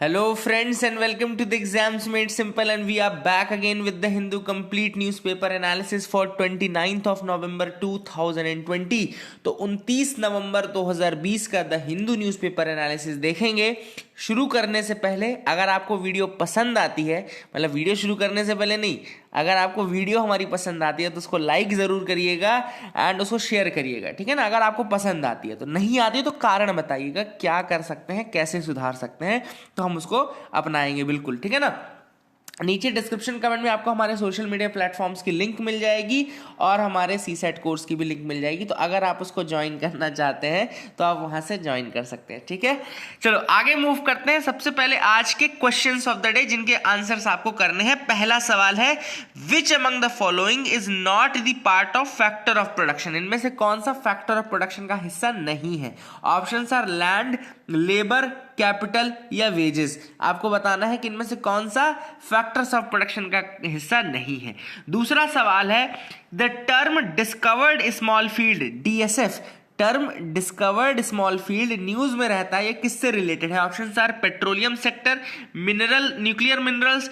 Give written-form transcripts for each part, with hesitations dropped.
Hello friends and welcome to the Exams Made Simple, and we are back again with the Hindu complete newspaper analysis for 29th of November 2020। तो 29 नवंबर 2020 का the Hindu newspaper analysis देखेंगे। शुरू करने से पहले अगर आपको वीडियो पसंद आती है, मतलब वीडियो शुरू करने से पहले नहीं, अगर आपको वीडियो हमारी पसंद आती है तो उसको लाइक ज़रूर करिएगा एंड उसको शेयर करिएगा, ठीक है ना। अगर आपको पसंद आती है तो, नहीं आती है तो कारण बताइएगा, क्या कर सकते हैं, कैसे सुधार सकते हैं, तो हम उसको अपनाएंगे बिल्कुल, ठीक है ना। नीचे डिस्क्रिप्शन कमेंट में आपको हमारे सोशल मीडिया प्लेटफॉर्म्स की लिंक मिल जाएगी और हमारे सीसेट कोर्स की भी लिंक मिल जाएगी। तो अगर आप उसको ज्वाइन करना चाहते हैं तो आप वहां से ज्वाइन कर सकते हैं, ठीक है। चलो आगे मूव करते हैं। सबसे पहले आज के क्वेश्चंस ऑफ द डे जिनके आंसर्स आपको करने हैं। पहला सवाल है, which among the following is not the part of factor of production. इनमें से कौन सा फैक्टर ऑफ प्रोडक्शन का हिस्सा नहीं है। Options are land, labour, capital या वेजेस। आपको बताना है कि इनमें से कौन सा फैक्टर्स ऑफ प्रोडक्शन का हिस्सा नहीं है। दूसरा सवाल है, the term discovered small field, DSF, term discovered small field news में रहता है, ये किससे रिलेटेड है। Options are petroleum sector, mineral, nuclear minerals,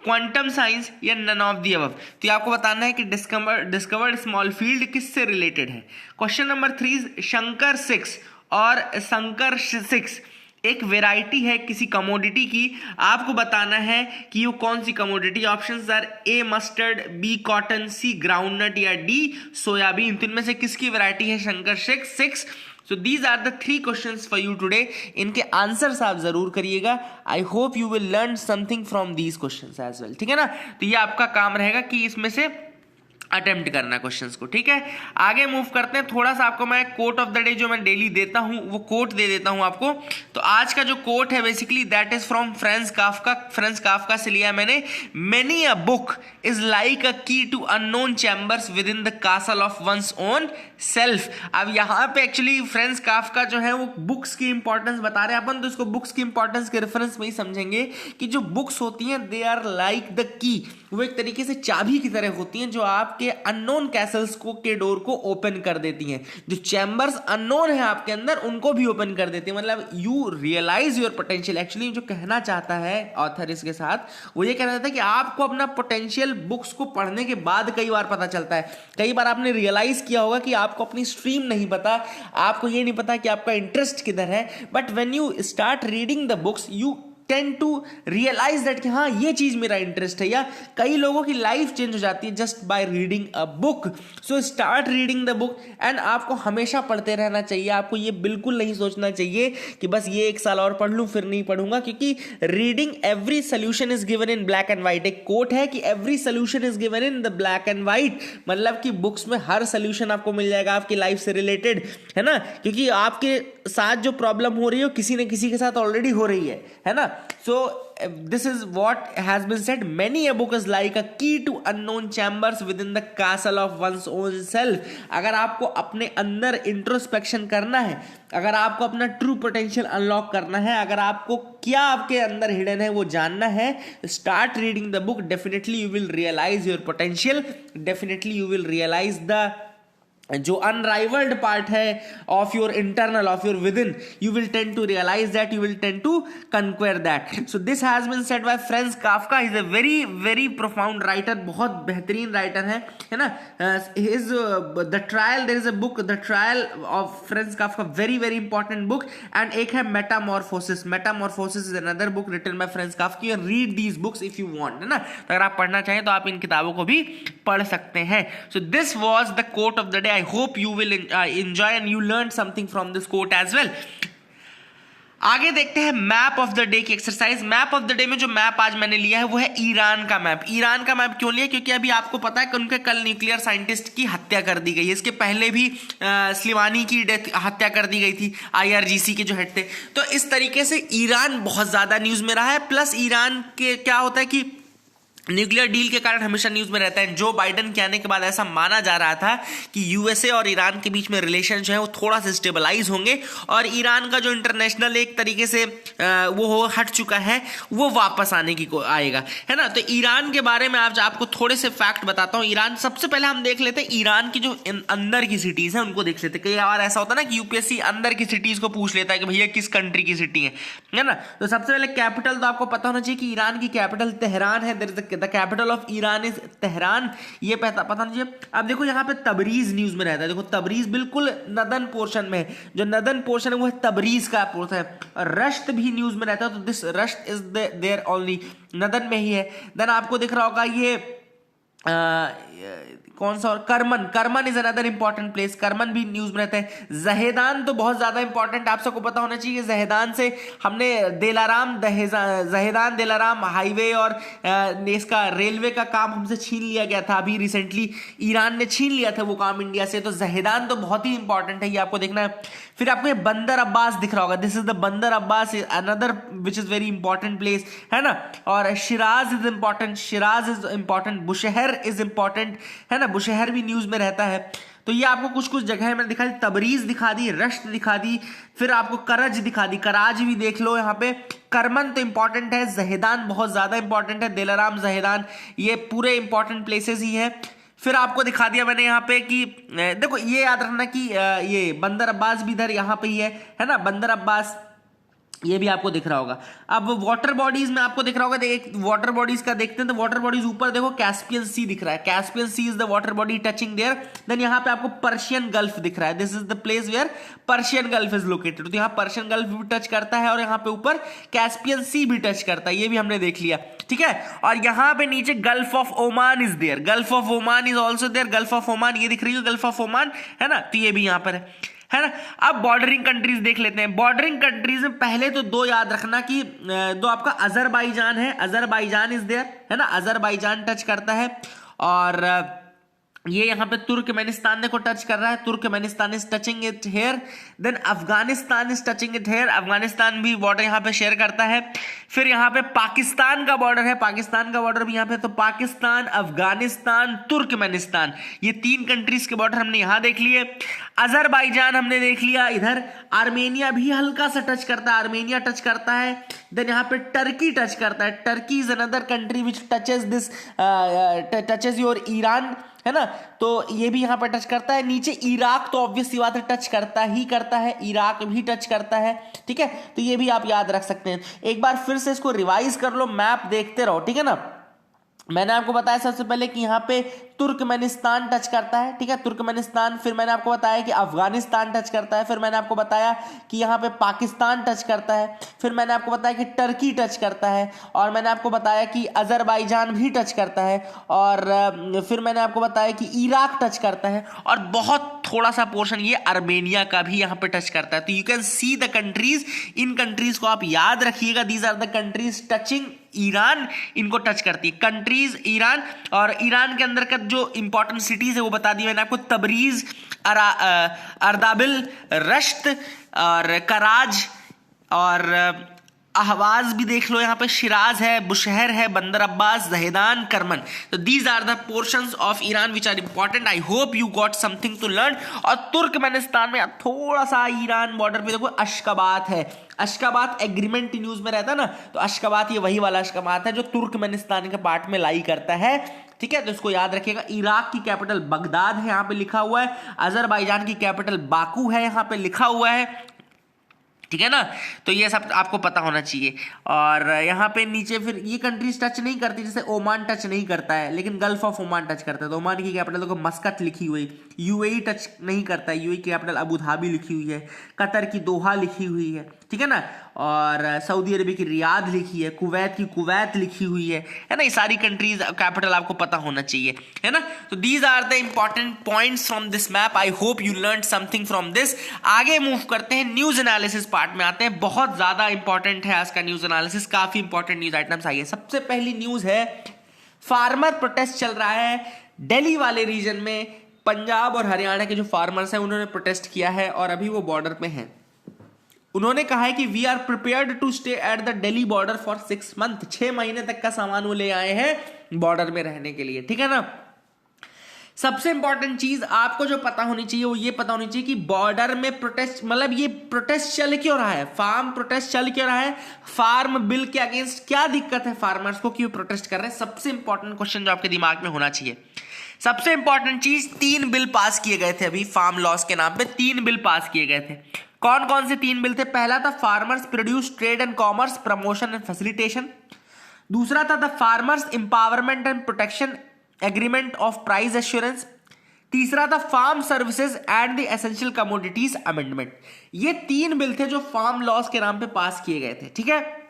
quantum science या नन ऑफ दी अबव। तो आपको बताना है कि डिस्कवर्ड स्मॉल फील्ड किससे रिलेटेड है। क्वेश्चन नंबर 3, शंकर 6 और शंकर 6 एक वेराइटी है किसी कमोडिटी की। आपको बताना है कि वो कौन सी commodity. Options are A mustard, B cotton, C groundnut या डी सोयाबीन। तो इनमें से किसकी वेराइटी है Shankar 6। So these are the 3 questions for you today. इनके आंसर्स आप जरूर करिएगा। I hope you will learn something from these questions as well, ठीक है ना। तो ये आपका काम रहेगा कि इसमें से अटेम्प्ट करना क्वेश्चंस को, ठीक है। आगे मूव करते हैं। थोड़ा सा आपको मैं कोट ऑफ द डे जो मैं डेली देता हूं वो कोट दे देता हूं आपको। तो आज का जो कोट है basically that is from Franz Kafka. Franz Kafka से लिया मैंने। Many a book is like a key to unknown chambers within the castle of one's own self. अब यहाँ पे एक्चुअली फ्रांज काफका जो है वो बुक्स की इंपॉर्टेंस बता रहे हैं अपन, तो इसको बुक्स की इंपॉर्टेंस के रेफरेंस में ही समझेंगे कि जो बुक्स होती हैं they are like the key, वो एक तरीके से चाबी की तरह होती हैं जो आपके अननोन कैसल्स को के डोर को ओपन कर देती हैं। जो चैम्बर्स अननोन है आपके अंदर उनको भी ओपन कर देती है। मतलब you realise your potential. Actually जो कहना चाहता है ऑथर इसके साथ वो ये कहना चाहता है कि आपको अपना पोटेंशियल बुक्स को पढ़ने के बाद कई बार पता चलता है। कई बार आपने रियलाइज किया होगा कि आपको अपनी स्ट्रीम नहीं पता, आपको ये नहीं पता कि आपका इंटरेस्ट किधर है, but when you start reading the books you tend to realise that कि हाँ ये चीज मेरा इंटरेस्ट है। या कई लोगों की लाइफ चेंज हो जाती है just by reading a book. So start reading the book and आपको हमेशा पढ़ते रहना चाहिए। आपको ये बिल्कुल नहीं सोचना चाहिए कि बस ये 1 साल और पढ़ लूं फिर नहीं पढ़ूंगा, क्योंकि reading every solution is given in black and white. एक कोट है कि every solution is given in the black and white, मतलब कि बुक्स में हर सोल्यूशन आपको मिल जाएगा आपकी लाइफ से रिलेटेड, है ना। क्योंकि आपके साथ जो प्रॉब्लम हो रही है किसी न किसी के साथ ऑलरेडी हो रही है ना। So this is what has been said. Many a book is like a key to unknown chambers within the castle of one's own self. अगर आपको अपने अंदर इंट्रोस्पेक्शन करना है, अगर आपको अपना ट्रू पोटेंशियल अनलॉक करना है, अगर आपको क्या आपके अंदर हिडन है वो जानना है, start reading the book. Definitely you will realise your potential, definitely you will realise the जो अनराइवल्ड पार्ट है of your internal, of your within, you will tend to realise that, you will tend to conquer that. So this has been said by Franz Kafka. Is a very very profound writer, बहुत बेहतरीन writer है ना। His the trial, there is a book the trial of Franz Kafka, very very important book. And एक है Metamorphosis. Metamorphosis is another book written by Franz Kafka. You read these books if you want, है ना। तो अगर आप पढ़ना चाहें तो आप इन किताबों को भी पढ़ सकते हैं। So this was the quote of the day. I hope you will enjoy and you learned something from this quote as well. आगे देखते हैं मैप ऑफ द डे की exercise. Map of the day में जो map आज मैंने लिया है वो है ईरान का मैप। ईरान का मैप क्यों लिया, क्योंकि अभी आपको पता है कि उनके कल न्यूक्लियर साइंटिस्ट की हत्या कर दी गई है। इसके पहले भी स्लीमानी की हत्या कर दी गई थी, IRGC के जो हेड थे। तो इस तरीके से ईरान बहुत ज्यादा न्यूज में रहा है। प्लस ईरान के क्या होता है कि न्यूक्लियर डील के कारण हमेशा न्यूज में रहता है। जो बाइडेन के आने के बाद ऐसा माना जा रहा था कि यूएसए और ईरान के बीच में रिलेशन जो है वो थोड़ा सा स्टेबलाइज होंगे और ईरान का जो इंटरनेशनल एक तरीके से वो हट चुका है वो वापस आने की आएगा, है ना। तो ईरान के बारे में आज आपको थोड़े से फैक्ट बताता हूँ। ईरान, सबसे पहले हम देख लेते हैं ईरान की जो अंदर की सिटीज है उनको देख लेते हैं। कई बार ऐसा होता है ना कि यूपीएससी अंदर की सिटीज को पूछ लेता है कि भैया किस कंट्री की सिटी है ना। तो सबसे पहले कैपिटल तो आपको पता होना चाहिए कि ईरान की कैपिटल तेहरान है। The capital of Iran is Tehran, ये पता नहीं चाहिए। अब देखो यहाँ पे तबरीज न्यूज में रहता है। देखो तबरीज बिल्कुल नदन पोर्शन में है, जो नदन पोर्शन है वो है तबरीज का पोर्शन है। और रश्त भी न्यूज में रहता है, तो दिस रश्त इज देयर ओनली, नदन में ही है। देन आपको दिख रहा होगा ये कौन सा, और Karman is another important place, Karman भी न्यूज में रहता है। जहेदान तो बहुत ज्यादा इंपॉर्टेंट, आप सबको पता होना चाहिए। जहेदान से हमने जहेदान दिलाराम हाईवे और इसका रेलवे का काम हमसे छीन लिया गया था अभी रिसेंटली, ईरान ने छीन लिया था वो काम इंडिया से। तो जहेदान तो बहुत ही इंपॉर्टेंट है, ये आपको देखना है। फिर आपको ये बंदर अब्बास दिख रहा होगा, this is the Bandar Abbas, another which is very important place, है ना। और Shiraz is important, Bushehr is important, है ना। बुशहर भी न्यूज में रहता है। तो ये आपको कुछ कुछ जगह मैंने दिखा दी, तबरीज दिखा दी, रश्त दिखा दी, फिर आपको करज दिखा दी, कराज भी देख लो यहाँ पे। करमन तो इंपॉर्टेंट है, जहेदान बहुत ज्यादा इंपॉर्टेंट है, दिलाराम जहेदान, ये पूरे इंपॉर्टेंट प्लेसेस ही है। फिर आपको दिखा दिया मैंने यहाँ पे कि देखो ये याद रखना कि ये बंदर अब्बास भी इधर यहाँ पे ही है ना, बंदर अब्बास ये भी आपको दिख रहा होगा। अब वाटर बॉडीज में आपको दिख रहा होगा, एक वाटर बॉडीज का देखते हैं। तो वाटर बॉडीज ऊपर देखो कैस्पियन सी दिख रहा है, Caspian Sea is the water body touching there. Then यहाँ पे आपको पर्शियन गल्फ दिख रहा है, this is the place where Persian Gulf is located. तो यहाँ पर्शियन गल्फ भी टच करता है और यहाँ पे ऊपर कैस्पियन सी भी टच करता है, ये भी हमने देख लिया, ठीक है। और यहाँ पे नीचे Gulf of Oman is there, Gulf of Oman is also there, Gulf of Oman ये दिख रही है, गल्फ ऑफ ओमान, है ना। तो ये भी यहाँ पर है ना। अब बॉर्डरिंग कंट्रीज देख लेते हैं। बॉर्डरिंग कंट्रीज में पहले तो दो याद रखना कि दो आपका अजरबैजान है, अजरबैजान इज देयर, है ना, अजरबैजान टच करता है। और ये यहाँ पे तुर्कमेनिस्तान देखो टच कर रहा है, Turkmenistan is touching it here. Then Afghanistan is touching it here, Afghanistan भी बॉर्डर यहाँ पे शेयर करता है। फिर यहाँ पे पाकिस्तान का बॉर्डर है, पाकिस्तान का बॉर्डर भी यहाँ पे। तो पाकिस्तान, अफगानिस्तान, तुर्कमेनिस्तान, ये तीन कंट्रीज के बॉर्डर हमने यहाँ देख लिए। अजरबैजान हमने देख लिया इधर। आर्मेनिया भी हल्का सा टच करता है, आर्मेनिया टच करता है। देन यहाँ पे टर्की टच करता है, Turkey is another country which touches your Iran, है ना। तो ये भी यहाँ पर टच करता है। नीचे इराक तो ऑब्वियस सी बात है टच करता है, इराक भी टच करता है, ठीक है। तो ये भी आप याद रख सकते हैं। एक बार फिर से इसको रिवाइज कर लो, मैप देखते रहो, ठीक है ना। मैंने आपको बताया सबसे पहले कि यहाँ पे तुर्कमेनिस्तान टच करता है, ठीक है, तुर्कमेनिस्तान। फिर मैंने आपको बताया कि अफगानिस्तान टच करता है। फिर मैंने आपको बताया कि यहाँ पे पाकिस्तान टच करता है। फिर मैंने आपको बताया कि टर्की टच करता है। और मैंने आपको बताया कि अजरबैजान भी टच करता है। और फिर मैंने आपको बताया कि इराक टच करता है। और बहुत थोड़ा सा पोर्शन ये अर्मेनिया का भी यहाँ पे टच करता है। तो you can see the countries, इन कंट्रीज को आप याद रखिएगा, these are the countries touching Iran, इनको टच करती है कंट्रीज ईरान। और ईरान के अंदर का जो इंपॉर्टेंट सिटीज है वो बता दी मैंने आपको, तबरीज, अर्दाबिल, रश्त और कराज और अहवाज भी देख लो, यहाँ पे शिराज है, बुशहर है, बंदर अब्बास, जहेदान, करमन। तो these are the portions of Iran which are important. I hope you got something to learn. और तुर्कमेनिस्तान में थोड़ा सा ईरान बॉर्डर पे देखो अशकाबात है, अशकाबात एग्रीमेंट न्यूज में रहता है ना, तो अशकाबात ये वही वाला अशकाबात है जो तुर्कमेनिस्तान के पार्ट में लाई करता है, ठीक है। तो इसको याद रखिएगा। इराक की कैपिटल बगदाद है, यहाँ पे लिखा हुआ है। अजरबैजान की कैपिटल बाकू है, यहाँ पे लिखा हुआ है, ठीक है ना। तो ये सब आपको पता होना चाहिए। और यहाँ पे नीचे फिर ये कंट्रीज टच नहीं करती, जैसे ओमान टच नहीं करता है, लेकिन गल्फ ऑफ ओमान टच करता है। तो ओमान की कैपिटल देखो मस्कट लिखी हुई। यूएई टच नहीं करता है, यूएई की कैपिटल अबू धाबी लिखी हुई है। कतर की दोहा लिखी हुई है, ठीक है ना। और सऊदी अरबिया की रियाद लिखी है, कुवैत की कुवैत लिखी हुई है ना। ये सारी कंट्रीज कैपिटल आपको पता होना चाहिए, है ना। तो these are the important points from this map. I hope you learn something from this. आगे मूव करते हैं, न्यूज एनालिसिस पार्ट में आते हैं। बहुत ज्यादा इंपॉर्टेंट है आज का न्यूज एनालिसिस, काफी इंपॉर्टेंट न्यूज आइटम्स आई है। सबसे पहली न्यूज है, फार्मर प्रोटेस्ट चल रहा है दिल्ली वाले रीजन में। पंजाब और हरियाणा के जो फार्मर्स हैं उन्होंने प्रोटेस्ट किया है और अभी वो बॉर्डर पे हैं। उन्होंने कहा है कि we are prepared to stay at the Delhi border for 6 month, 6 महीने तक का सामान वो ले आए हैं बॉर्डर में रहने के लिए, ठीक है ना। सबसे इंपॉर्टेंट चीज आपको जो पता होनी चाहिए वो ये पता होनी चाहिए कि बॉर्डर में प्रोटेस्ट, मतलब ये प्रोटेस्ट चल क्यों रहा है, फार्म प्रोटेस्ट चल क्यों रहा है, फार्म बिल के अगेंस्ट क्या दिक्कत है फार्मर्स को, क्यों प्रोटेस्ट कर रहे हैं। सबसे इंपॉर्टेंट क्वेश्चन जो आपके दिमाग में होना चाहिए, सबसे इंपॉर्टेंट चीज, 3 बिल पास किए गए थे अभी फार्म लॉस के नाम पे, 3 बिल पास किए गए थे। कौन कौन से 3 बिल थे? पहला था farmers produce trade and commerce promotion and facilitation, दूसरा था the farmers empowerment and protection agreement of price assurance, तीसरा था farm services and the essential commodities amendment. ये 3 बिल थे जो फार्म लॉस के नाम पे पास किए गए थे, ठीक है।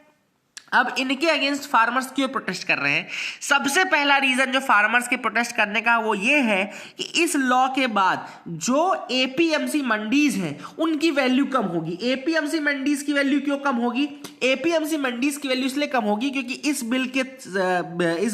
अब इनके अगेंस्ट फार्मर्स क्यों प्रोटेस्ट कर रहे हैं? सबसे पहला रीजन जो फार्मर्स के प्रोटेस्ट करने का वो ये है कि इस लॉ के बाद जो एपीएमसी मंडीज हैं उनकी वैल्यू कम होगी। एपीएमसी मंडीज की वैल्यू क्यों कम होगी? एपीएमसी मंडीज की वैल्यू इसलिए कम होगी क्योंकि इस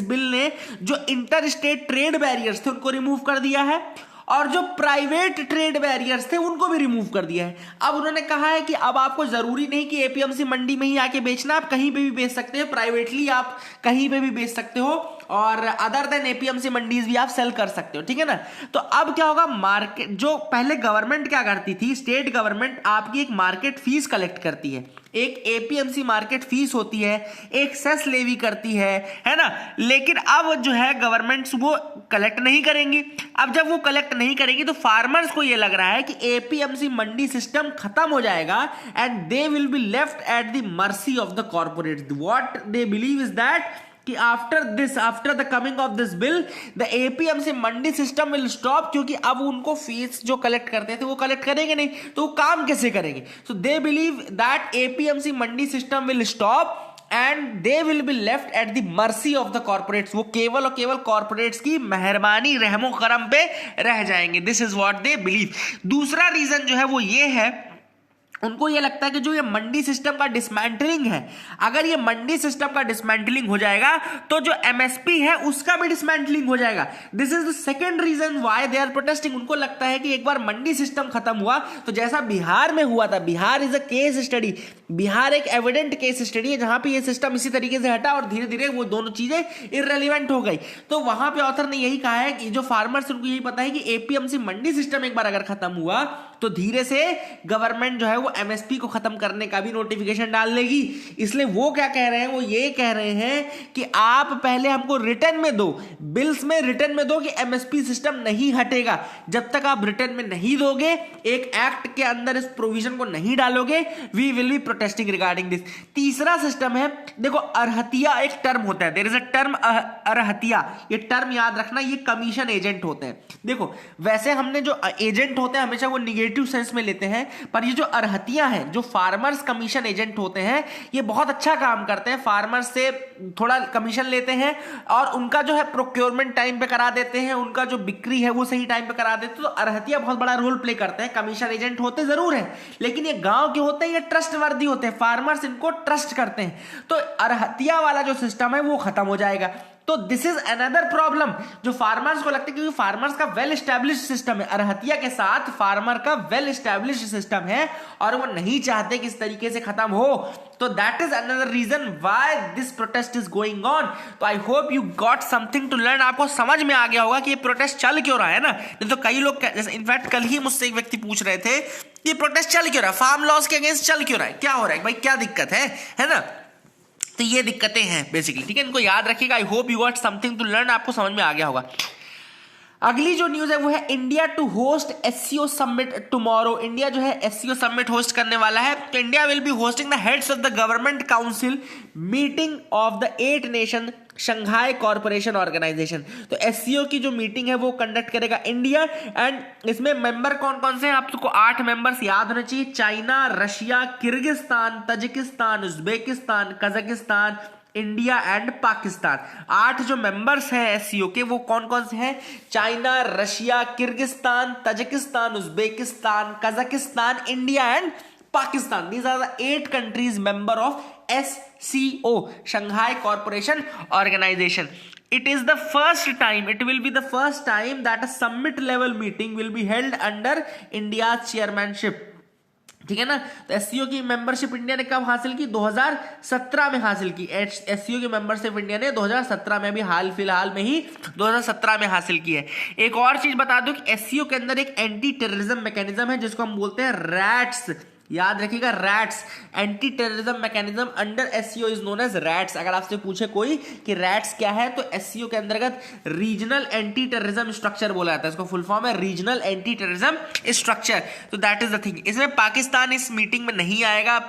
बिल ने जो इंटर स्टेट ट्रेड बैरियर्स थे उनको रिमूव कर दिया है और जो प्राइवेट ट्रेड बैरियर्स थे उनको भी रिमूव कर दिया है। अब उन्होंने कहा है कि अब आपको जरूरी नहीं कि एपीएमसी मंडी में ही आके बेचना, आप कहीं पे भी बेच सकते हो, प्राइवेटली आप कहीं पे भी बेच सकते हो और अदर देन एपीएमसी मंडीज भी आप सेल कर सकते हो, ठीक है ना। तो अब क्या होगा, मार्केट जो पहले गवर्नमेंट क्या करती थी, स्टेट गवर्नमेंट आपकी एक मार्केट फीस कलेक्ट करती है, एक एपीएमसी मार्केट फीस होती है, एक सेस लेवी करती है ना। लेकिन अब जो है गवर्नमेंट वो कलेक्ट नहीं करेंगी। अब जब वो कलेक्ट नहीं करेंगी तो फार्मर्स को ये लग रहा है कि एपीएमसी मंडी सिस्टम खत्म हो जाएगा and they will be left at the mercy of the corporates. What they believe is that कि after the coming of this bill the APMC mandi system will stop, क्योंकि अब उनको फीस जो कलेक्ट करते थे वो कलेक्ट करेंगे नहीं तो वो काम कैसे करेंगे। So they believe that APMC mandi system will stop and they will be left at the mercy of the corporates. वो केवल और केवल कॉर्पोरेट्स की मेहरबानी रहमो करम पे रह जाएंगे। This is what they believe. दूसरा रीजन जो है वो ये है, उनको ये लगता है कि जो ये मंडी सिस्टम का डिसमेंटलिंग है, अगर ये मंडी सिस्टम का डिसमेंटलिंग हो जाएगा तो जो एमएसपी है उसका भी डिसमेंटलिंग हो जाएगा। This is the second reason why they are protesting. उनको लगता है कि एक बार मंडी सिस्टम खत्म हुआ तो जैसा बिहार में हुआ था, Bihar is a case study, Bihar एक एविडेंट केस स्टडी है जहां पे ये सिस्टम इसी तरीके से हटा और धीरे धीरे वो दोनों चीजें इररिलेवेंट हो गई। तो वहां पे ऑथर ने यही कहा है कि जो फार्मर्स उनको यही पता है कि एपीएमसी मंडी सिस्टम एक बार अगर खत्म हुआ तो धीरे से गवर्नमेंट जो है वो एमएसपी को खत्म करने का भी नोटिफिकेशन डाल देगी। इसलिए वो क्या कह रहे हैं, वो ये कह रहे हैं कि आप पहले हमको रिटर्न में दो, बिल्स में रिटर्न में दो कि एमएसपी सिस्टम नहीं हटेगा। जब तक आप रिटर्न में नहीं दोगे, एक एक्ट के अंदर इस प्रोविजन को नहीं डालोगे, we will be protesting regarding this. तीसरा सिस्टम है, देखो अरहतिया एक टर्म होता है, there is a term arhatiya. ये टर्म याद रखना, ये कमीशन एजेंट होते हैं। देखो वैसे हमने जो एजेंट होते हैं हमेशा वो निगेटिव सेंस में लेते हैं, पर ये जो अरहतिया है, जो फार्मर्स कमीशन एजेंट होते हैं, ये बहुत अच्छा काम करते हैं। फार्मर्स से थोड़ा कमीशन लेते हैं और उनका जो है प्रोक्योरमेंट टाइम पे करा देते हैं, उनका जो बिक्री है वो सही टाइम पे करा देते हैं। तो अरहतिया बहुत बड़ा रोल प्ले करते हैं। कमीशन एजेंट होते जरूर हैं लेकिन ये गांव के होते हैं, ये ट्रस्ट वर्दी होते हैं, फार्मर्स इनको ट्रस्ट करते हैं। तो अरहतिया वाला जो सिस्टम है वो खत्म हो जाएगा। तो दिस इज अनदर प्रॉब्लम जो फार्मर्स को लगता है, क्योंकि फार्मर्स का वेल एस्टैब्लिश्ड सिस्टम है, अरहतिया के साथ फार्मर का वेल एस्टैब्लिश्ड सिस्टम है और वो नहीं चाहते कि इस तरीके से खत्म हो। तो that is another reason why this protest is going on. तो I hope you got something to learn. आपको समझ में आ गया होगा कि ये प्रोटेस्ट चल क्यों रहा है ना। नहीं तो कई लोग, जैसे इनफैक्ट कल ही मुझसे एक व्यक्ति पूछ रहे थे कि प्रोटेस्ट चल क्यों रहा है, फार्म लॉस के अगेंस्ट चल क्यों रहा है, क्या हो रहा है भाई, क्या दिक्कत है ना। तो ये दिक्कतें हैं बेसिकली, ठीक है, इनको याद रखिएगा। I hope you got something to learn, आपको समझ में आ गया होगा। अगली जो न्यूज है वो है India to host SCO summit tomorrow. India जो है एससीओ समिट होस्ट करने वाला है। तो India will be hosting the heads of the government council meeting of the 8 nation Shanghai corporation organisation. तो एससीओ की जो मीटिंग है वो कंडक्ट करेगा इंडिया। एंड इसमें मेंबर कौन कौन से हैं, आपको 8 मेंबर्स याद होने चाहिए। China, Russia, Kyrgyzstan, Tajikistan, Uzbekistan, Kazakhstan, India and Pakistan. 8 जो मेंबर्स हैं एससीओ के वो कौन कौन से हैं, China, Russia, Kyrgyzstan, Tajikistan, Uzbekistan, Kazakhstan, India and Pakistan. These are the 8 countries member of SCO, Shanghai Cooperation Organization. It is the first time, it will be the first time that a summit level meeting will be held under India's chairmanship. ठीक है ना। तो SCO की membership India ने कब हासिल की? 2017 में हासिल की। एससीओ की मेंबरशिप इंडिया ने 2017 में, भी हाल फिलहाल में ही 2017 में हासिल की है। एक और चीज बता दूं कि एससीओ के अंदर एक एंटी टेररिज्म मैकेनिज्म है जिसको हम बोलते हैं रैट्स। याद रखिएगा, RATS, anti terrorism mechanism under SCO is known as RATS. अगर आपसे पूछे कोई कि रैट्स क्या है, तो एससीओ के अंतर्गत रीजनल एंटी टेररिज्म स्ट्रक्चर बोला जाता है। इसको फुल फॉर्म है रीजनल एंटी टेररिज्म स्ट्रक्चर। तो दैट इज द थिंग। इसमें पाकिस्तान इस मीटिंग में नहीं आएगा।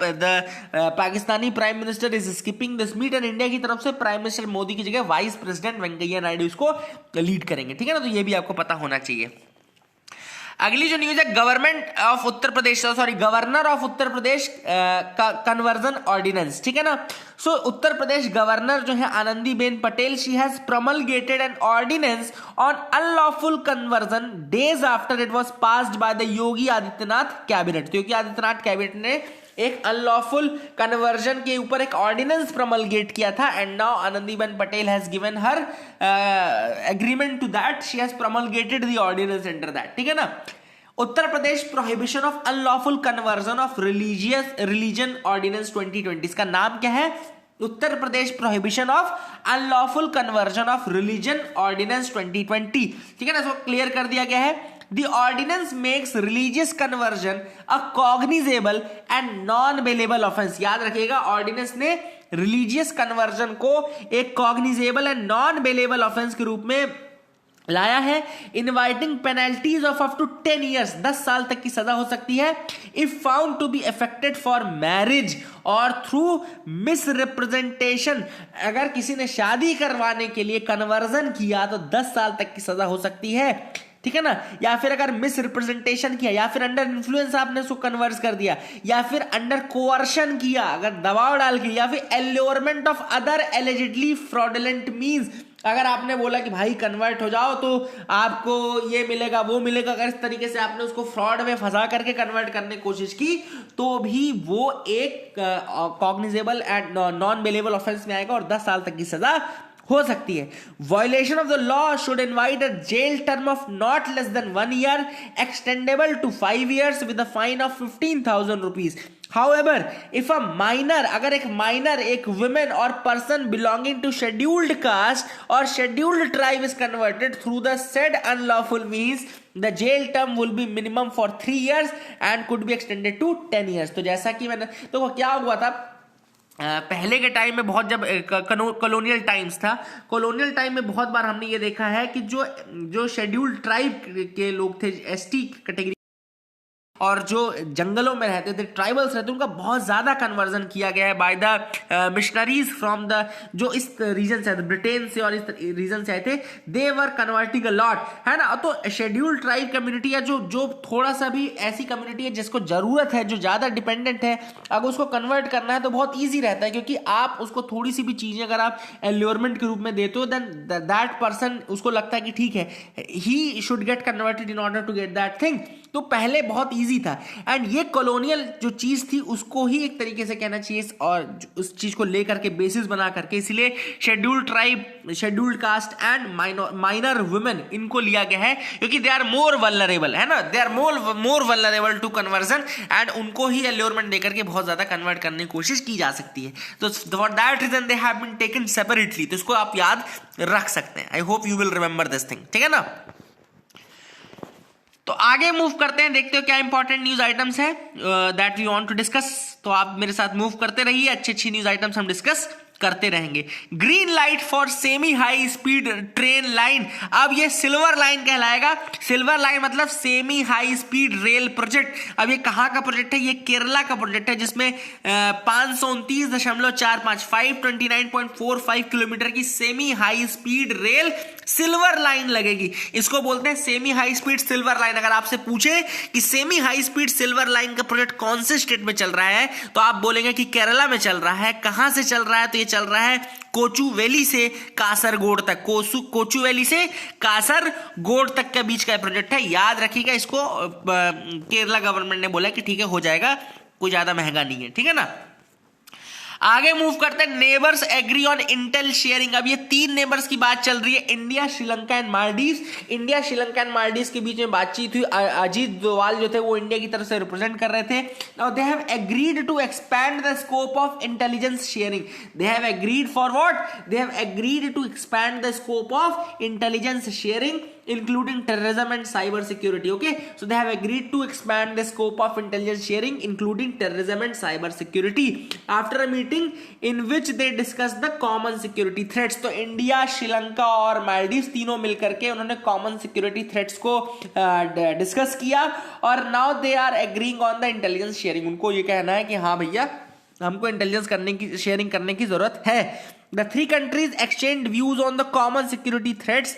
Pakistani prime minister is skipping this meet and India की तरफ से प्राइम मिनिस्टर मोदी की जगह वाइस प्रेसिडेंट वेंकैया नायडू इसको लीड करेंगे। ठीक है ना, तो ये भी आपको पता होना चाहिए। अगली जो न्यूज है, government of Uttar Pradesh, sorry governor of Uttar Pradesh conversion ordinance. ठीक है ना। सो उत्तर प्रदेश गवर्नर जो है Anandiben Patel, she has promulgated an ordinance on unlawful conversion days after it was passed by the Yogi Adityanath cabinet. Yogi Adityanath cabinet ने एक अनलॉफुल कन्वर्जन के ऊपर एक ऑर्डिनेंस प्रोमलगेट किया था and now Anandiben Patel has given her agreement to that. She has promulgated the ordinance under that. ठीक है ना। Uttar Pradesh prohibition of unlawful conversion of religion ordinance 2020। इसका नाम क्या है? Uttar Pradesh prohibition of unlawful conversion of religion ordinance 2020। ठीक है ना। इसको क्लियर कर दिया गया है। The ordinance makes religious conversion a cognizable and non-bailable offense। याद रखिएगा, ऑर्डिनेंस ने रिलीजियस कन्वर्जन को एक cognizable and non bailable offence के रूप में लाया है। Inviting penalties of up to 10 years, 10 साल तक की सजा हो सकती है if found to be affected for marriage और थ्रू मिस रिप्रेजेंटेशन। अगर किसी ने शादी करवाने के लिए कन्वर्जन किया तो 10 साल तक की सजा हो सकती है। ठीक है ना। या फिर अगर मिस रिप्रेजेंटेशन किया, या फिर अंडर इन्फ्लुएंस आपने उसको कन्वर्स कर दिया, या फिर अंडर कोअर्शन किया, अगर दबाव डाल के, या फिर allurement of other allegedly fraudulent means, अगर आपने बोला कि भाई कन्वर्ट हो जाओ तो आपको ये मिलेगा वो मिलेगा, अगर इस तरीके से आपने उसको फ्रॉड में फंसा करके कन्वर्ट करने की कोशिश की तो भी वो एक cognizable and non bailable offence में आएगा और 10 साल तक की सजा हो सकती है। Violation of the law should invite a jail term of not less than 1 year extendable to 5 years with a fine of 15,000 rupees. However, if a minor, अगर एक minor, एक women or person belonging to scheduled caste or scheduled tribe is converted through the said unlawful means, the jail term will be minimum for 3 years and could be extended to 10 years। तो जैसा कि मैंने, तो क्या हुआ था पहले के टाइम में, बहुत जब कॉलोनियल टाइम्स था, कॉलोनियल टाइम में बहुत बार हमने ये देखा है कि जो शेड्यूल्ड ट्राइब के लोग थे, एसटी कैटेगरी और जो जंगलों में रहते थे, ट्राइबल्स रहते थे, उनका बहुत ज्यादा कन्वर्जन किया गया है by the missionaries from the, जो इस रीजन से आए थे, ब्रिटेन से और इस रीजन से आए थे, दे वर कन्वर्टिंग अ लॉट, है ना। तो शेड्यूल्ड ट्राइब कम्युनिटी है जो थोड़ा सा भी ऐसी कम्युनिटी है जिसको जरूरत है, जो ज्यादा डिपेंडेंट है, अगर उसको कन्वर्ट करना है तो बहुत ईजी रहता है, क्योंकि आप उसको थोड़ी सी भी चीजें अगर आप एल्योरमेंट के रूप में देते हो, देन दैट पर्सन, उसको लगता है कि ठीक है, he should get converted in order to get that thing. तो पहले बहुत इजी था एंड ये कॉलोनियल जो चीज थी उसको ही एक तरीके से कहना चाहिए और उस चीज को लेकर के बेसिस बना करके, इसलिए scheduled tribe, scheduled caste and minor women, इनको लिया गया है क्योंकि दे आर मोर वल्नरेबल, है ना, they are more vulnerable to conversion and उनको ही एल्योरमेंट देकर के बहुत ज्यादा कन्वर्ट करने की कोशिश की जा सकती है। तो for that reason they have been taken separately. तो इसको आप याद रख सकते हैं। I hope you will remember this thing. ठीक है ना। तो आगे मूव करते हैं, देखते हो क्या इंपॉर्टेंट न्यूज आइटम्स है that we want to discuss. तो आप मेरे साथ मूव करते रहिए, अच्छी न्यूज आइटम्स हम डिस्कस करते रहेंगे। Green light for semi high speed train line, अब ये सिल्वर लाइन कहलाएगा। सिल्वर लाइन मतलब semi high speed rail project. अब ये कहां का प्रोजेक्ट है? ये केरला का प्रोजेक्ट है, जिसमें 529.45 529.45 किलोमीटर की semi high speed rail silver line लगेगी। इसको बोलते हैं semi high speed silver line. अगर आपसे पूछे कि semi high speed silver line का प्रोजेक्ट कौन से स्टेट में चल रहा है, तो आप बोलेंगे कि केरला में चल रहा है। कहां से चल रहा है? तो ये चल रहा है कोचुवेली से कासरगोड तक। कोचुवेली से कासरगोड तक के बीच का प्रोजेक्ट है। याद रखिएगा इसको। केरला गवर्नमेंट ने बोला कि ठीक है, हो जाएगा, कोई ज्यादा महंगा नहीं है। ठीक है ना। आगे मूव करते हैं, neighbours agree on intel sharing. अब ये 3 नेबर्स की बात चल रही है, India, Sri Lanka and Maldives. India, Sri Lanka and Maldives के बीच में बातचीत हुई। अजीत डोवाल जो थे वो इंडिया की तरफ से रिप्रेजेंट कर रहे थे। Now they have agreed to expand the scope of intelligence sharing. They have agreed for what? They have agreed to expand the scope of intelligence sharing including terrorism and cyber security. Okay, so they have agreed to expand the scope of intelligence sharing including terrorism and cyber security after a meeting in which they discussed the common security threats. तो India, Sri Lanka और मालदीव तीनों मिलकर के उन्होंने common security threats को discuss किया और now they are agreeing on the intelligence sharing. उनको ये कहना है कि हाँ भैया हमको इंटेलिजेंस करने की, शेयरिंग करने की जरूरत है। The 3 countries exchanged views on the common security threats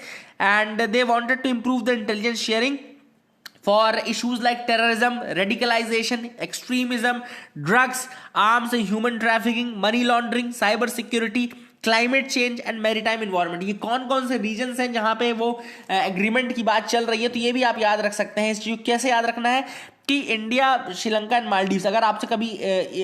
and they wanted to improve the intelligence sharing for issues like terrorism, radicalization, extremism, drugs, arms and human trafficking, money laundering, cyber security, climate change and maritime environment. ये कौन कौन से regions हैं जहां पे वो agreement की बात चल रही है, तो ये भी आप याद रख सकते हैं। इस चीज कैसे याद रखना है कि इंडिया, श्रीलंका एंड मालदीव्स, अगर आपसे कभी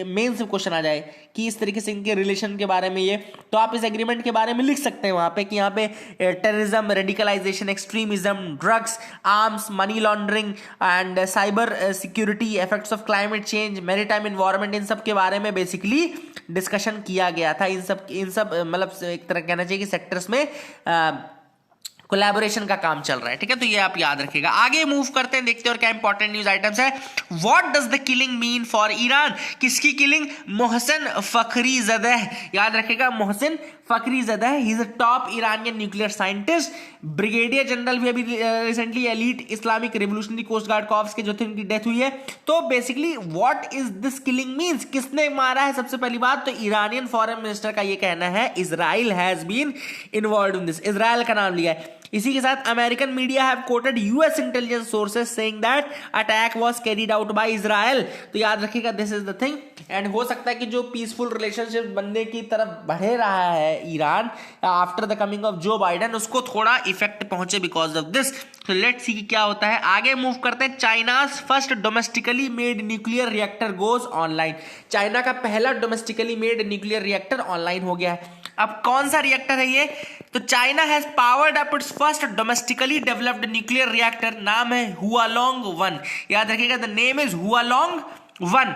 मेन से क्वेश्चन आ जाए कि इस तरीके से इनके रिलेशन के बारे में ये, तो आप इस एग्रीमेंट के बारे में लिख सकते हैं वहां पे कि यहाँ पे terrorism, radicalisation, extremism, drugs, arms, money laundering and cyber security, effects of climate change, maritime environment, इन सब के बारे में बेसिकली डिस्कशन किया गया था। इन सब मतलब एक तरह कहना चाहिए कि सेक्टर्स में कोलैबोरेशन का काम चल रहा है। ठीक है, तो ये आप याद रखिएगा। आगे मूव करते हैं, देखते हैं और क्या इंपॉर्टेंट न्यूज आइटम्स है। What does the killing mean for Iran? किसकी किलिंग? Mohsen Fakhrizadeh. याद रखिएगा, Mohsen Fakhrizadeh, he is a top Iranian nuclear scientist, brigadier general भी अभी recently elite Islamic revolutionary coast guard corps के जो थे उनकी डेथ हुई है। तो basically what is this killing means? किसने मारा है? सबसे पहली बात तो ईरानियन फॉरेन मिनिस्टर का ये कहना है Israel has been involved in this. Israel का नाम लिया है। इसी के साथ American media have quoted US intelligence sources saying that attack was carried out by Israel. तो याद रखिएगा, this is the thing. And हो सकता है कि जो पीसफुल रिलेशनशिप बनने की तरफ बढ़े रहा है Iran after the coming of Joe Biden, उसको थोड़ा इफेक्ट पहुंचे बिकॉज ऑफ दिस। तो लेट्स सी क्या होता है। आगे मूव करते हैं। China's first domestically made nuclear reactor goes online. China का पहला domestically made nuclear reactor online हो गया है। अब कौन सा रिएक्टर है ये? तो China has powered up its first domestically developed nuclear reactor, नाम है हुआलोंग 1। याद रखिएगा, the name is Hualong 1।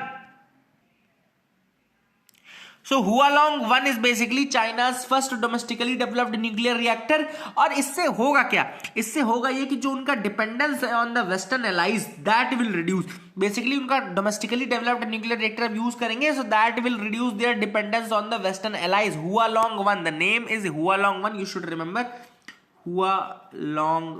So Hualong 1 is basically China's first domestically developed nuclear reactor। और इससे होगा क्या? इससे होगा ये कि जो उनका डिपेंडेंस है on the western allies that will reduce. Basically उनका domestically developed nuclear reactor use करेंगे, so that will reduce their dependence on the western allies. Hualong 1, the name is Hualong 1, you should remember Hualong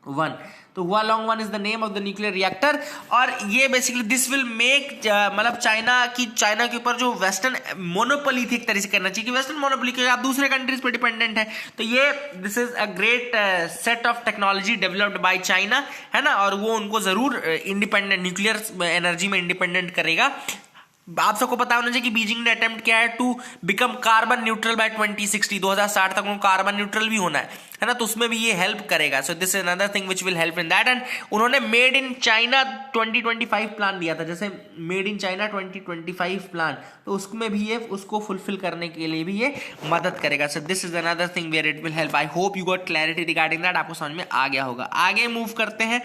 1। तो Hualong 1 is the name of the nuclear reactor. और ये basically this will make, मतलब China के ऊपर जो western monopoly थी एक तरह से करना चाहिए कि वेस्टर्न मोनोपोली के आप दूसरे कंट्रीज पे डिपेंडेंट है। तो ये this is a great set of technology developed by China, है ना, और वो उनको जरूर इंडिपेंडेंट न्यूक्लियर एनर्जी में इंडिपेंडेंट करेगा। आप सबको पता होना चाहिए कि बीजिंग ने अटेम्प्ट किया है to become carbon neutral by 2060, 2060 तक उनको कार्बन न्यूट्रल भी होना है ना, तो उसमें भी ये हेल्प करेगा। So this is another thing which will help in that. And उन्होंने मेड इन चाइना 2025 प्लान दिया था, जैसे मेड इन चाइना 2025 प्लान, तो उसमें भी ये उसको फुलफिल करने के लिए भी ये मदद करेगा। So this is another thing where it will help. I hope you got clarity regarding that, आपको समझ में आ गया होगा। आगे मूव करते हैं।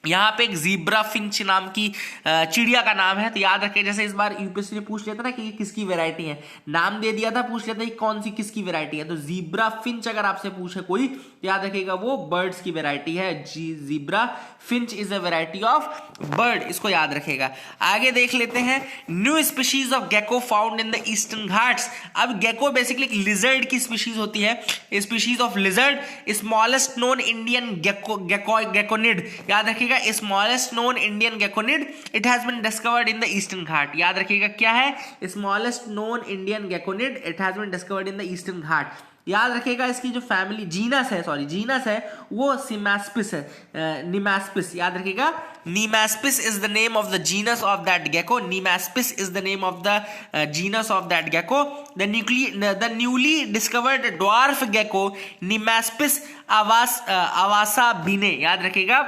यहाँ पे एक जीब्रा फिंच नाम की चिड़िया का नाम है। तो याद रखिए, जैसे इस बार यूपीएससी ने पूछ लिया था ना कि ये किसकी वैरायटी है, नाम दे दिया था, पूछ लिया था कि कौन सी किसकी वैरायटी है। तो जीब्रा फिंच अगर आपसे पूछे कोई, तो याद रखिएगा वो बर्ड्स की वैरायटी है। Zebra finch is a variety of bird, इसको याद रखिएगा। आगे देख लेते हैं। New species of gecko found in the eastern Ghats. अब गेको बेसिकली एक लिजर्ड की स्पीशीज होती है, species of lizard, smallest known Indian geckonid. याद रखिएगा, smallest known Indian geckonid, it has been discovered in the eastern Ghat. याद रखिएगा क्या है? Smallest known Indian geckonid, it has been discovered in the eastern Ghat. याद रखिएगा, इसकी जो फैमिली जीनस है वो सिमास्पिस है, निमास्पिस। याद रखिएगा, Cnemaspis is the name of the genus of that gecko. Cnemaspis is the name of the genus of that gecko. The newly discovered dwarf gecko Cnemaspis avasabinae. याद रखिएगा,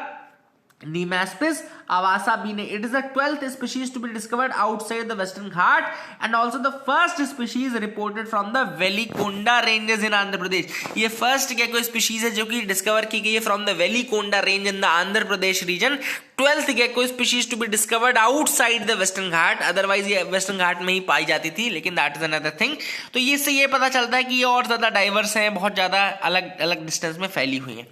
Nemaspis avasabine. It is the 12th species to be discovered outside the Western Ghat and also the first species reported from the Velikonda ranges in Andhra Pradesh. ये first gecko species है जो कि discover की गई है from the Velikonda range in the Andhra Pradesh region. 12th gecko species to be discovered outside the Western Ghat. Otherwise ये Western Ghat में ही पाई जाती थी, लेकिन that is another thing. तो ये इससे ये पता चलता है कि ये और ज्यादा डाइवर्स हैं, बहुत ज्यादा अलग अलग डिस्टेंस में फैली हुई हैं.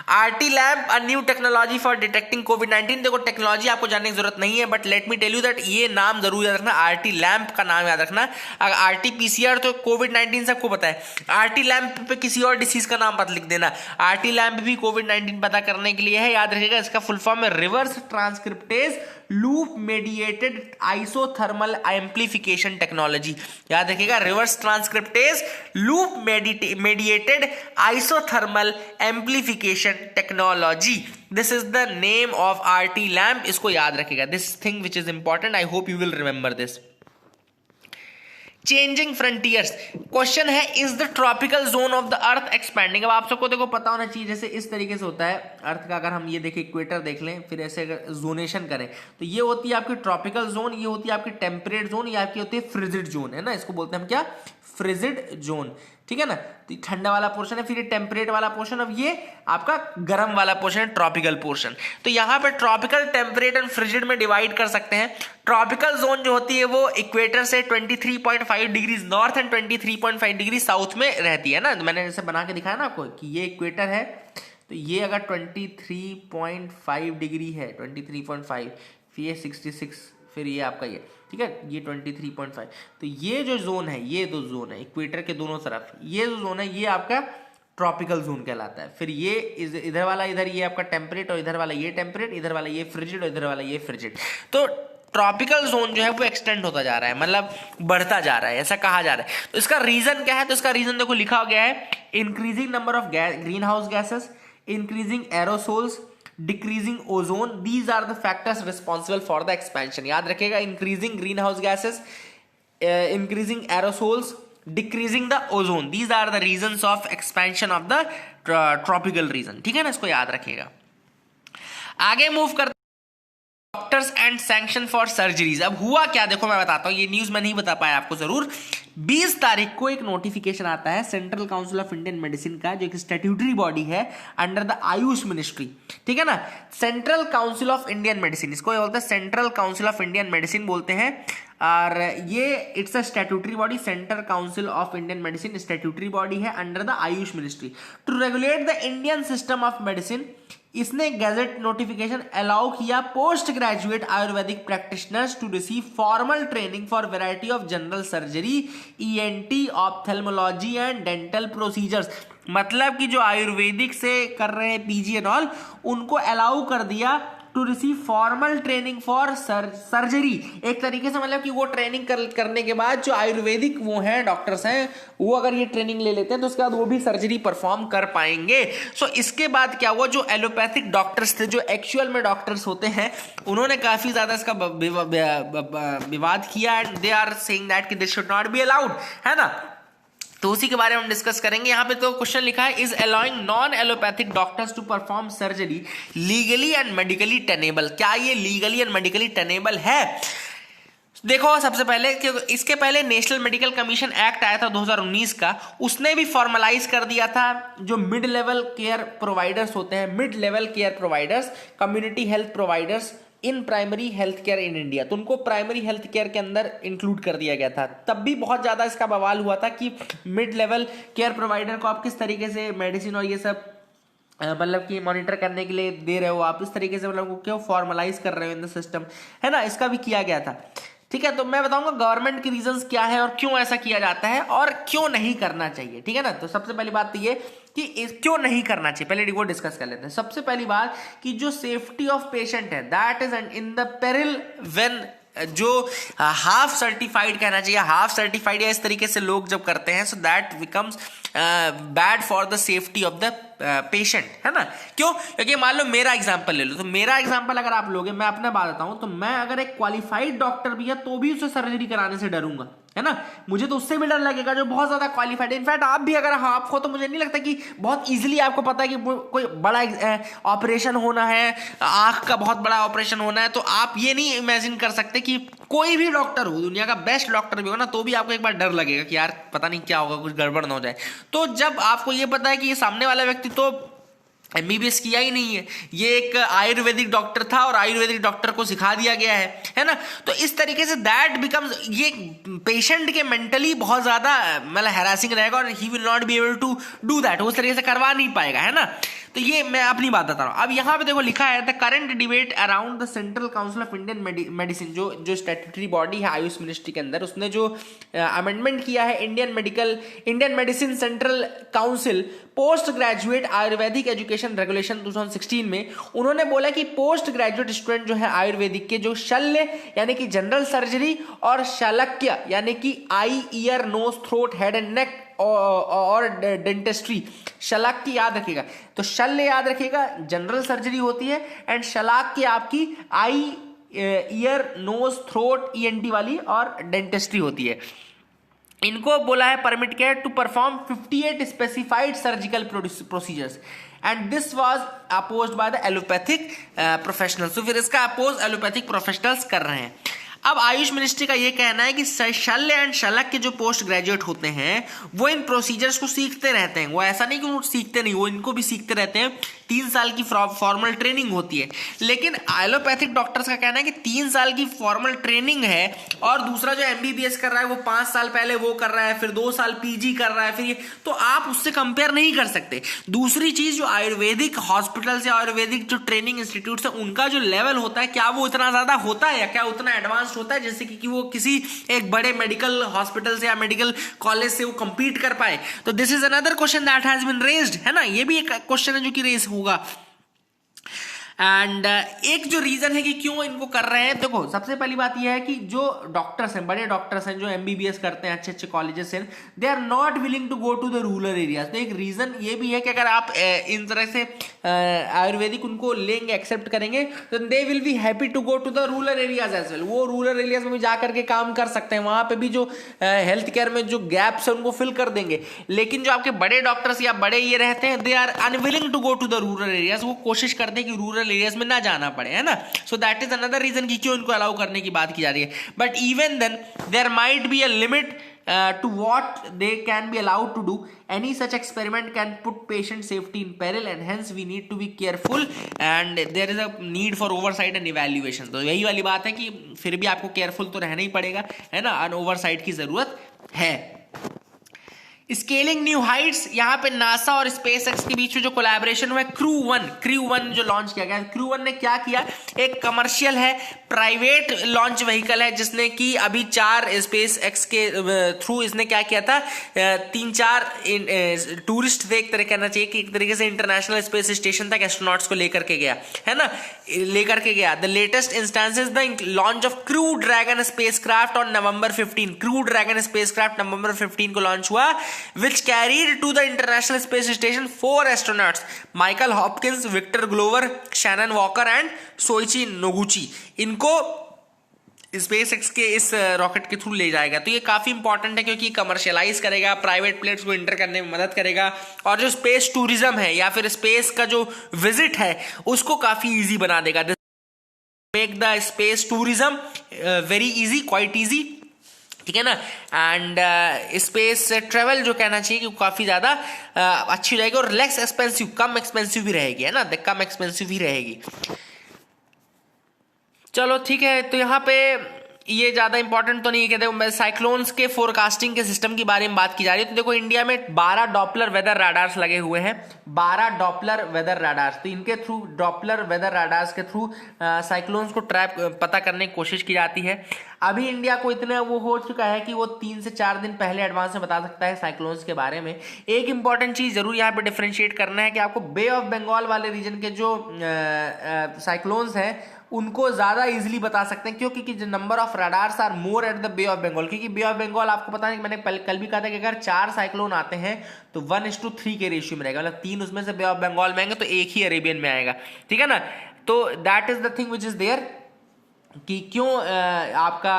RT lab a new technology for detecting कोविड-19. देखो टेक्नोलॉजी आपको जानने की जरूरत नहीं है, but let me tell you that ये नाम जरूर याद रखना. RT लैम्प का नाम याद रखना. अगर RT PCR तो कोविड-19 सबको पता है. RT लैम्प पे किसी और डिसीज का नाम मत लिख देना. RT लैम्प भी कोविड-19 पता करने के लिए है, याद रखिएगा. इसका फुल फॉर्म है reverse transcriptase loop mediated isothermal amplification technology. याद रखिएगा, reverse transcriptase loop mediated isothermal amplification technology. This is the name of RT LAMP. इसको याद रखिएगा. This thing which is important. I hope you will remember this. Changing frontiers. Question है, is the tropical zone of the earth expanding. अब आप सबको देखो पता होना चाहिए, जैसे इस तरीके से होता है अर्थ का. अगर हम ये देखें इक्वेटर देख लें, फिर ऐसे अगर जोनेशन करें तो ये होती है आपकी ट्रॉपिकल जोन, ये होती है आपकी टेम्परेट जोन, ये आपकी होती है फ्रिजिड जोन, है ना. इसको बोलते हैं हम क्या, फ्रिजिड जोन. ठीक है ना. तो ठंडा वाला पोर्शन है, फिर ये टेम्परेट वाला पोर्शन, अब ये आपका गर्म वाला पोर्शन है, ट्रॉपिकल पोर्शन. तो यहाँ पे ट्रॉपिकल, टेम्परेट एंड फ्रिजिड में डिवाइड कर सकते हैं. ट्रॉपिकल जोन जो होती है वो इक्वेटर से 23.5 degree north and 23.5 degree south में रहती है ना. मैंने जैसे बना के दिखाया ना आपको कि ये इक्वेटर है, तो ये अगर 23.5 डिग्री है, 23.5, फिर ये 66, फिर ये आपका ये, ठीक है, ये 23.5. तो ये जो जोन है, ये दो जोन है इक्वेटर के दोनों तरफ, ये जो जोन है ये आपका ट्रॉपिकल जोन कहलाता है. फिर ये इधर वाला, इधर ये आपका टेम्परेट, और इधर वाला ये टेम्परेट, इधर वाला ये फ्रिजिड, और इधर वाला ये फ्रिजिड. तो ट्रॉपिकल जोन जो है वो एक्सटेंड होता जा रहा है, मतलब बढ़ता जा रहा है, ऐसा कहा जा रहा है. तो इसका रीजन क्या है, तो इसका रीजन देखो लिखा गया है, increasing number of green house gases, increasing aerosols, decreasing ozone. These are the factors responsible for the expansion. याद रखिएगा, increasing greenhouse gases, increasing aerosols, decreasing the ozone. These are the reasons of expansion of the tropical region. ठीक है ना, इसको याद रखिएगा. आगे move करते doctors and sanction for surgeries. अब हुआ क्या, देखो मैं बताता हूं, ये न्यूज में नहीं बता पाया आपको. जरूर 20 तारीख को एक नोटिफिकेशन आता है central council of Indian medicine का, जो एक स्टैट्यूटरी बॉडी है अंडर द आयुष मिनिस्ट्री. ठीक है ना. Central council of Indian medicine, इसको बोलते हैं central council of Indian medicine बोलते हैं. और ये it's a statutory body. Central council of Indian medicine statutory body है under the AYUSH ministry to regulate the Indian system of medicine. इसने gazette notification allow किया post graduate Ayurvedic practitioners to receive formal training for variety of general surgery, ENT, ophthalmology and dental procedures. मतलब कि जो आयुर्वेदिक से कर रहे हैं PG एंड ऑल, उनको अलाउ कर दिया to receive formal training for surgery. एक तरीके से मतलब कि वो ट्रेनिंग करने के बाद जो आयुर्वेदिक वो हैं डॉक्टर्स हैं, वो अगर ये ट्रेनिंग ले लेते हैं तो उसके बाद वो भी सर्जरी परफॉर्म कर पाएंगे. सो इसके बाद क्या हुआ, जो एलोपैथिक डॉक्टर्स थे, जो एक्चुअल में डॉक्टर्स होते हैं, उन्होंने काफी ज्यादा इसका विवाद किया and they are saying that कि this should not be allowed, है ना. तो उसी के बारे में हम डिस्कस करेंगे. यहाँ पे तो क्वेश्चन लिखा है, is allowing non allopathic doctors to perform surgery legally and medically tenable. क्या ये लीगली एंड मेडिकली टेनेबल है? देखो सबसे पहले, इसके पहले नेशनल मेडिकल कमीशन एक्ट आया था 2019 का, उसने भी फॉर्मलाइज कर दिया था जो मिड लेवल केयर प्रोवाइडर्स होते हैं, mid level care providers, community health providers in primary health care in India. तो उनको प्राइमरी हेल्थ केयर के अंदर इंक्लूड कर दिया गया था. तब भी बहुत ज्यादा इसका बवाल हुआ था कि मिड लेवल केयर प्रोवाइडर को आप किस तरीके से मेडिसिन और ये सब मतलब कि मॉनिटर करने के लिए दे रहे हो, आप इस तरीके से मतलब क्यों फॉर्मलाइज कर रहे हो इन द सिस्टम, है ना. इसका भी किया गया था. ठीक है, तो मैं बताऊंगा गवर्नमेंट के रीजंस क्या है और क्यों ऐसा किया जाता है और क्यों नहीं करना चाहिए. ठीक है ना. तो सबसे पहली बात तो ये कि क्यों नहीं करना चाहिए, पहले वो डिस्कस कर लेते हैं. सबसे पहली बात कि जो सेफ्टी ऑफ पेशेंट है, that is in the peril when, जो हाफ सर्टिफाइड कहना चाहिए, हाफ सर्टिफाइड या इस तरीके से लोग जब करते हैं, so that becomes bad for the safety of the patient, है ना. क्यों? क्योंकि मान लो मेरा एग्जांपल ले लो, तो मेरा एग्जांपल अगर आप लोगे, मैं अपना बात बताऊं, तो मैं अगर एक क्वालिफाइड डॉक्टर भी है तो भी उसे सर्जरी कराने से डरूंगा. है ना। मुझे तो उससे भी डर लगेगा जो बहुत ज्यादा क्वालिफाइड है। इनफैक्ट आप भी अगर आप हो तो मुझे नहीं लगता कि बहुत इजीली आपको पता है कि कोई बड़ा ऑपरेशन होना है, आंख का बहुत बड़ा ऑपरेशन होना है, तो आप ये नहीं इमेजिन कर सकते कि कोई भी डॉक्टर हो, दुनिया का बेस्ट डॉक्टर भी हो ना, तो भी आपको एक बार डर लगेगा कि यार पता नहीं क्या होगा, कुछ गड़बड़ ना हो जाए। तो जब आपको ये पता है कि ये सामने वाला व्यक्ति तो एमबीबीएस किया ही नहीं है, ये एक आयुर्वेदिक डॉक्टर था और आयुर्वेदिक डॉक्टर को सिखा दिया गया है ना, तो इस तरीके से दैट बिकम्स, ये पेशेंट के मेंटली बहुत ज्यादा मतलब हैरासिंग रहेगा और he will not be able to do that, उस तरीके से करवा नहीं पाएगा, है ना। तो ये मैं अपनी बात बता रहा हूं। अब यहां पे देखो लिखा है the current debate around the central council of Indian medicine, जो स्टैट्यूटरी बॉडी है आयुष मिनिस्ट्री के अंदर, उसने जो अमेंडमेंट किया है Indian medicine central council post graduate Ayurvedic education regulation 2016 में, उन्होंने बोला कि पोस्ट ग्रेजुएट स्टूडेंट जो है आयुर्वेदिक के, जो शल्य यानी कि जनरल सर्जरी और शल्य यानी कि eye ear nose throat head and neck और डेंटिस्ट्री, शल्य याद रखिएगा, तो शल्य याद रखिएगा जनरल सर्जरी होती है, एंड शल्य आपकी आई ईयर नोज थ्रोट ईएनटी वाली और डेंटिस्ट्री होती है। इनको बोला है परमिट किया to perform 58 specified surgical procedures and this was opposed by the allopathic professionals. तो फिर इसका अपोज एलोपैथिक प्रोफेशनल्स कर रहे हैं। अब आयुष मिनिस्ट्री का यह कहना है कि शल्य एंड शल्य के जो पोस्ट ग्रेजुएट होते हैं वो इन प्रोसीजर्स को सीखते रहते हैं, वो ऐसा नहीं कि वो सीखते नहीं, वो इनको भी सीखते रहते हैं। 3 साल की फॉर्मल ट्रेनिंग होती है, लेकिन एलोपैथिक डॉक्टर्स का कहना है कि 3 साल की फॉर्मल ट्रेनिंग है और दूसरा जो एमबीबीएस कर रहा है वो 5 साल पहले वो कर रहा है, फिर 2 साल पीजी कर रहा है, फिर ये, तो आप उससे कंपेयर नहीं कर सकते। दूसरी चीज, जो आयुर्वेदिक हॉस्पिटल से आयुर्वेदिक जो ट्रेनिंग इंस्टीट्यूट है उनका जो लेवल होता है, क्या वो इतना ज्यादा होता है या क्या उतना एडवांस होता है जैसे कि वो किसी एक बड़े मेडिकल हॉस्पिटल से या मेडिकल कॉलेज से वो कंपीट कर पाए। तो this is another question that has been raised, है ना, ये भी एक क्वेश्चन है जो कि रेज होगा। एंड एक जो रीजन है कि क्यों इनको कर रहे हैं, देखो सबसे पहली बात यह है कि जो डॉक्टर्स हैं, बड़े डॉक्टर्स हैं जो एमबीबीएस करते हैं अच्छे अच्छे कॉलेजेस से, they are not willing to go to the rural areas. तो एक रीजन ये भी है कि अगर आप इन तरह से आयुर्वेदिक उनको लेंगे, एक्सेप्ट करेंगे, तो they will be happy to go to the rural areas as well. वो रूरल एरियाज में भी जाकर के काम कर सकते हैं, वहां पे भी जो हेल्थ केयर में जो गैप्स है उनको फिल कर देंगे। लेकिन जो आपके बड़े डॉक्टर्स या बड़े ये रहते हैं, they are unwilling to go to the rural areas, वो कोशिश करते हैं कि रूरल एरियाज में ना जाना पड़े, है ना। So that is another reason कि क्यों इनको अलाउ करने की बात की जा रही है। But even then there might be a limit to what they can be allowed to do. Any such experiment can put patient safety in peril and hence we need to be careful and there is a need for oversight and evaluation. तो यही वाली बात है कि फिर भी आपको careful तो रहना ही पड़ेगा, है ना, और ओवरसाइट की जरूरत है। स्केलिंग न्यू हाइट्स, यहाँ पे नासा और स्पेसएक्स के बीच में जो कोलैबोरेशन हुआ है, क्रू वन जो लॉन्च किया गया। क्रू वन ने क्या किया, एक कमर्शियल है, प्राइवेट लॉन्च व्हीकल है, जिसने कि अभी 4 स्पेसएक्स के थ्रू इसने क्या किया था, 3-4 टूरिस्ट थे, एक तरह कहना चाहिए कि एक तरीके से इंटरनेशनल स्पेस स्टेशन तक एस्ट्रोनॉट्स को लेकर के गया, है ना, लेकर के गया। The latest instance is the launch of crew dragon spacecraft on November 15। Crew dragon spacecraft November 15 को लॉन्च हुआ, which carried to the International Space Station 4 astronauts, Michael Hopkins, Victor Glover, Shannon Walker and Soichi Noguchi। इनको SpaceX के इस rocket के through ले जाएगा। तो ये काफी इंपॉर्टेंट है क्योंकि कमर्शियलाइज करेगा, प्राइवेट प्लेन्स को एंटर करने में मदद करेगा और जो स्पेस टूरिज्म है या फिर स्पेस का जो विजिट है उसको काफी इजी बना देगा। Make the space tourism very easy, quite easy, ठीक है ना। एंड स्पेस ट्रेवल जो कहना चाहिए कि काफी ज्यादा अच्छी रहेगी और लेस एक्सपेंसिव, कम एक्सपेंसिव भी रहेगी, है ना, कम एक्सपेंसिव भी रहेगी। चलो ठीक है, तो यहाँ पे ये ज्यादा इंपॉर्टेंट तो नहीं है कि देखो साइक्लोन्स के फोरकास्टिंग के सिस्टम के बारे में बात की जा रही है। तो देखो इंडिया में 12 डॉपलर वेदर राडार्स लगे हुए हैं, 12 डॉपलर वेदर राडार्स। तो इनके थ्रू, डॉपलर वेदर राडार्स के थ्रू साइक्लोन्स को ट्रैप पता करने की कोशिश की जाती है। अभी इंडिया को इतना वो हो चुका है कि वो 3 से 4 दिन पहले एडवांस में बता सकता है साइक्लोन्स के बारे में। एक इंपॉर्टेंट चीज जरूर यहाँ पे डिफरेंशिएट करना है कि आपको बे ऑफ बंगाल वाले रीजन के जो साइक्लोन्स हैं उनको ज्यादा इजीली बता सकते हैं, क्योंकि जो number of radars are more at the Bay of Bengal. क्योंकि बे ऑफ बंगाल आपको पता है कि मैंने कल भी कहा था कि अगर 4 साइक्लोन आते हैं तो 1:3 के रेशियो में रहेगा, मतलब 3 उसमें से बे ऑफ बंगाल में आएंगे तो 1 ही अरेबियन में आएगा, ठीक है ना। तो that is the thing which is there. कि क्यों आपका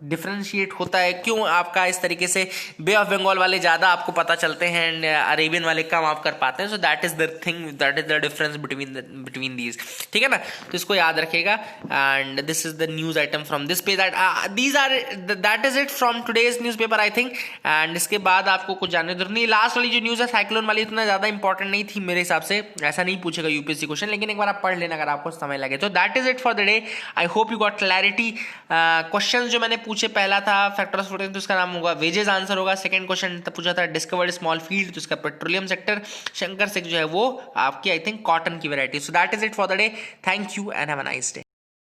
डिफरेंशिएट होता है, क्यों आपका इस तरीके से बे ऑफ बंगाल वाले ज़्यादा आपको पता चलते हैं एंड अरेबियन वाले कम आप कर पाते हैं. सो that is the thing, that is the difference between these. ठीक है ना, तो इसको याद रखिएगा. And this is the news item from this page. That is it from today's news paper I think. And इसके बाद आपको कुछ जानने की जरूरत नहीं. लास्ट वाली जो न्यूज़ है साइक्लोन वाली इतना ज़्यादा इंपॉर्टेंट नहीं थी मेरे हिसाब से, ऐसा नहीं पूछेगा यूपीएससी क्वेश्चन, लेकिन एक बार आप पढ़ लेना अगर आपको समय लगे. तो that is it for the day. I hope you got clarity. Question जो मैंने पूछे, पहला था फैक्टर ऑफ तो उसका नाम होगा वेजेस, आंसर होगा. सेकंड क्वेश्चन पूछा था डिस्कवर्ड स्मॉल फील्ड, तो उसका पेट्रोलियम सेक्टर. शंकर से जो है वो आपकी आई थिंक कॉटन की variety. So that is it for the day. Thank you and have a nice day.